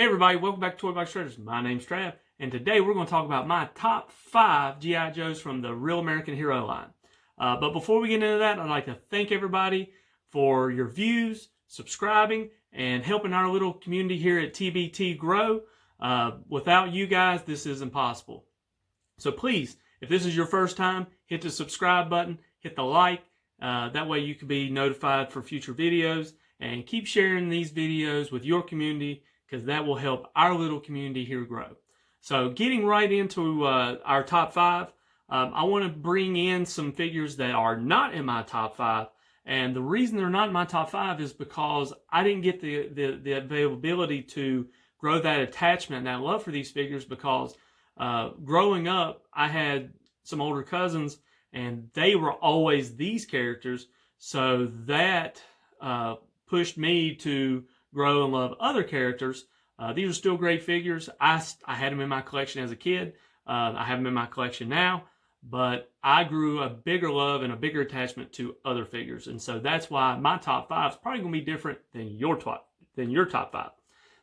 everybody, welcome back to Toy Box Treasures. My name's Trav, and today we're going to talk about my top 5 G.I. Joes from the Real American Hero line. But before we get into that, I'd like to thank everybody for your views, subscribing, and helping our little community here at TBT grow. Without you guys, this is impossible. So please, if this is your first time, hit the subscribe button, hit the like. That way you can be notified for future videos, and keep sharing these videos with your community, because that will help our little community here grow. So getting right into our top 5, I want to bring in some figures that are not in my top 5. And the reason they're not in my top 5 is because I didn't get the availability to grow that attachment and that love for these figures, because growing up, I had some older cousins, and they were always these characters. So that pushed me to grow and love other characters. These are still great figures. I had them in my collection as a kid. I have them in my collection now, but I grew a bigger love and a bigger attachment to other figures. And so that's why my top 5 is probably going to be different than your top 5.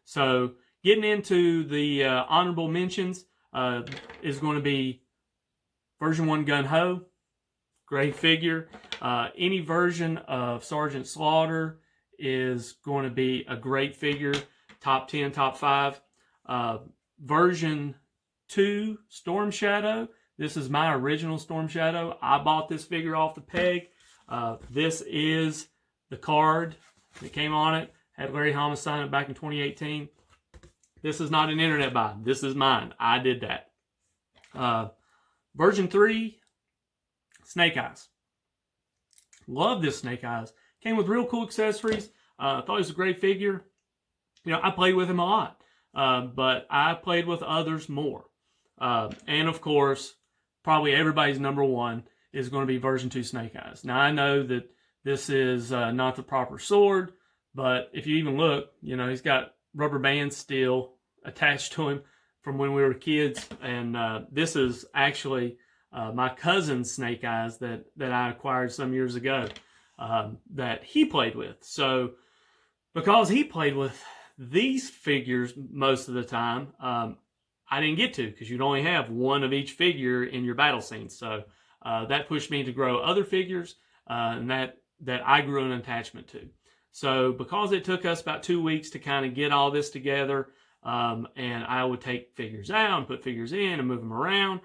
So getting into the honorable mentions is going to be version 1 Gun Ho. Great figure. Any version of Sergeant Slaughter is going to be a great figure. Top 10, top 5. Version 2 Storm Shadow. This is my original Storm Shadow. I bought this figure off the peg. This is the card that came on it. Had Larry Hama sign it back in 2018. This is not an internet buy. This is mine. I did that. Version 3 Snake Eyes. Love this Snake Eyes. Came with real cool accessories. Thought he was a great figure. You know, I played with him a lot, but I played with others more. And of course, probably everybody's number 1 is going to be version 2 Snake Eyes. Now, I know that this is not the proper sword, but if you even look, you know, he's got rubber bands still attached to him from when we were kids. And this is actually my cousin's Snake Eyes that I acquired some years ago. That he played with. So because he played with these figures most of the time, I didn't get to, because you'd only have one of each figure in your battle scene. So that pushed me to grow other figures, and that I grew an attachment to. So because it took us about 2 weeks to kind of get all this together, and I would take figures out and put figures in and move them around,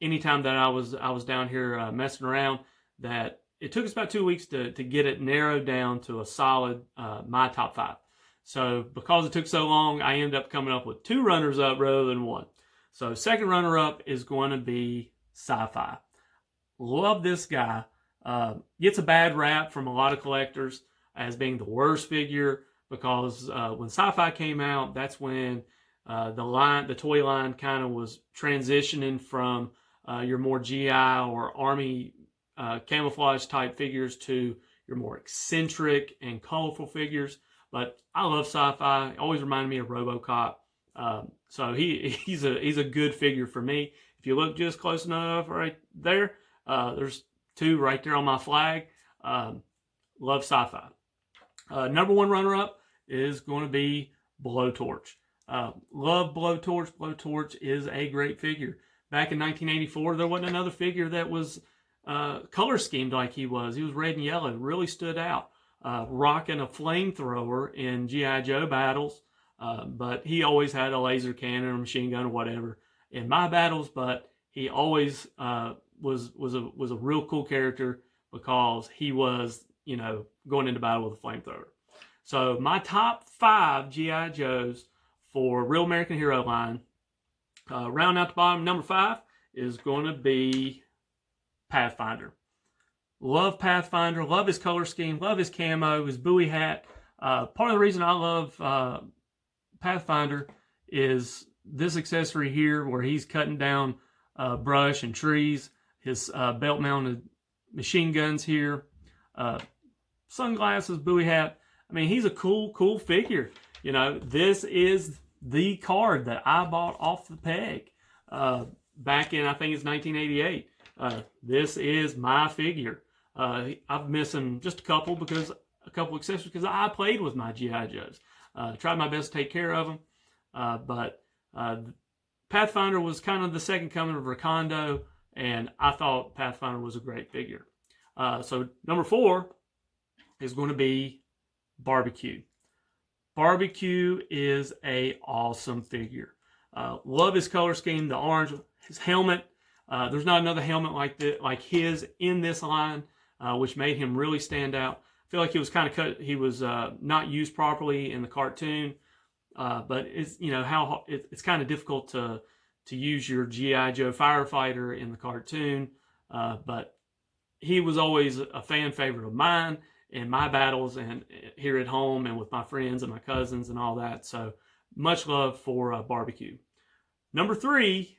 anytime that I was down here messing around, that it took us about 2 weeks to get it narrowed down to a solid, my top 5. So because it took so long, I ended up coming up with 2 runners-up rather than 1. So second runner-up is going to be Sci-Fi. Love this guy. Gets a bad rap from a lot of collectors as being the worst figure, because when Sci-Fi came out, that's when the toy line kind of was transitioning from your more GI or Army camouflage type figures to your more eccentric and colorful figures. But I love Sci-Fi. Always reminded me of RoboCop. So he's a good figure for me. If you look just close enough right there, there's 2 right there on my flag. Love Sci-Fi. Number 1 runner-up is going to be Blowtorch. Love Blowtorch. Blowtorch is a great figure. Back in 1984, there wasn't another figure that was color schemed like he was. He was red and yellow. Really stood out. Rocking a flamethrower in G.I. Joe battles. But he always had a laser cannon or machine gun or whatever in my battles. But he always was a real cool character, because he was, you know, going into battle with a flamethrower. So my top 5 G.I. Joes for Real American Hero line, round out the bottom, number 5 is going to be Pathfinder. Love Pathfinder. Love his color scheme. Love his camo, his buoy hat. Part of the reason I love Pathfinder is this accessory here, where he's cutting down brush and trees. His belt-mounted machine guns here. Sunglasses, buoy hat. I mean, he's a cool figure. You know, this is the card that I bought off the peg back in, I think it's 1988. This is my figure. I'm missing just a couple accessories, because I played with my G.I. Joes. Tried my best to take care of him. But Pathfinder was kind of the second coming of Recondo, and I thought Pathfinder was a great figure. So number 4 is going to be Barbecue. Barbecue is a awesome figure. Love his color scheme, the orange, his helmet. There's not another helmet like his in this line, which made him really stand out. I feel like he was kind of cut. He was not used properly in the cartoon, but it's it's kind of difficult to use your G.I. Joe firefighter in the cartoon. But he was always a fan favorite of mine in my battles and here at home and with my friends and my cousins and all that. So much love for Barbecue. Number 3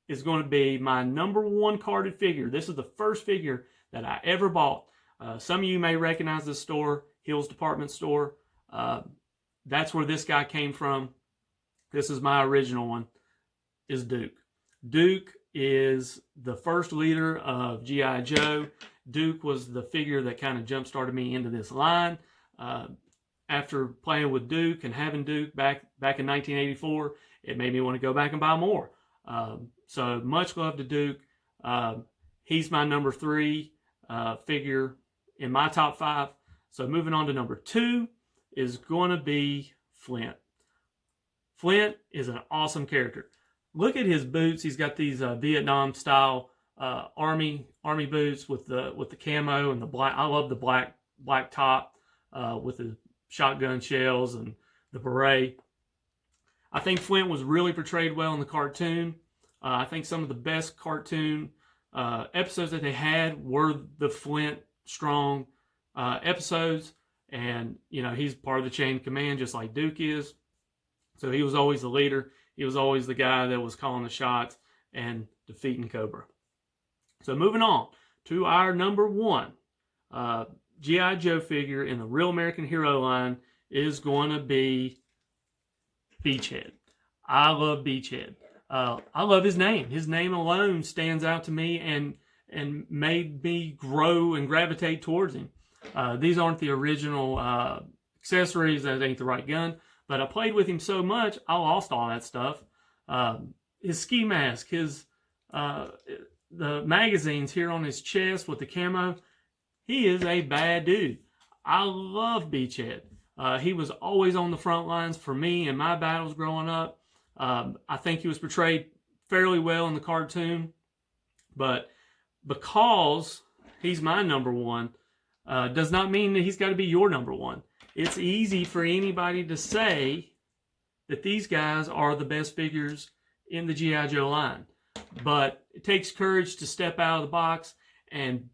is going to be my number 1 carded figure. This is the first figure that I ever bought. Some of you may recognize this store, Hill's Department Store. That's where this guy came from. This is my original one, is Duke. Duke is the first leader of G.I. Joe. Duke was the figure that kind of jump-started me into this line. After playing with Duke and having Duke back in 1984, it made me want to go back and buy more. So much love to Duke. He's my number 3 figure in my top 5. So moving on to number 2 is going to be Flint. Flint is an awesome character. Look at his boots. He's got these Vietnam style army boots with the camo and the black. I love the black top with the shotgun shells and the beret. I think Flint was really portrayed well in the cartoon. I think some of the best cartoon episodes that they had were the Flint strong episodes, and he's part of the chain of command just like Duke is. So he was always the leader. He was always the guy that was calling the shots and defeating Cobra. So moving on to our number 1 G.I. Joe figure in the Real American Hero line is going to be Beachhead. I love Beachhead. I love his name. His name alone stands out to me and made me grow and gravitate towards him. These aren't the original accessories. That ain't the right gun. But I played with him so much, I lost all that stuff. His ski mask, the magazines here on his chest with the camo. He is a bad dude. I love Beachhead. He was always on the front lines for me in my battles growing up. I think he was portrayed fairly well in the cartoon. But because he's my number 1, does not mean that he's got to be your number 1. It's easy for anybody to say that these guys are the best figures in the G.I. Joe line. But it takes courage to step out of the box and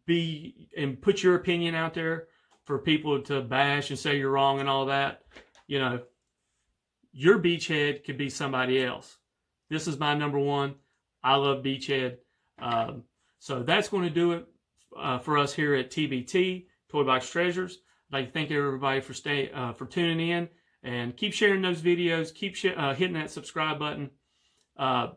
put your opinion out there for people to bash and say you're wrong and all that. Your Beachhead could be somebody else. This is my number 1. I love Beachhead. So that's going to do it for us here at TBT, Toy Box Treasures. I'd like to thank everybody for tuning in, and keep sharing those videos. Keep hitting that subscribe button.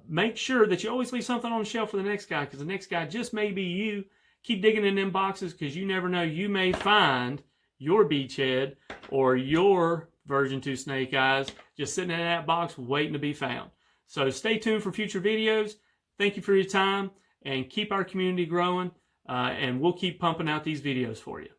Make sure that you always leave something on the shelf for the next guy, because the next guy just may be you. Keep digging in them boxes, because you never know. You may find your Beachhead or your version 2 Snake Eyes just sitting in that box waiting to be found. So stay tuned for future videos. Thank you for your time, and keep our community growing, and we'll keep pumping out these videos for you.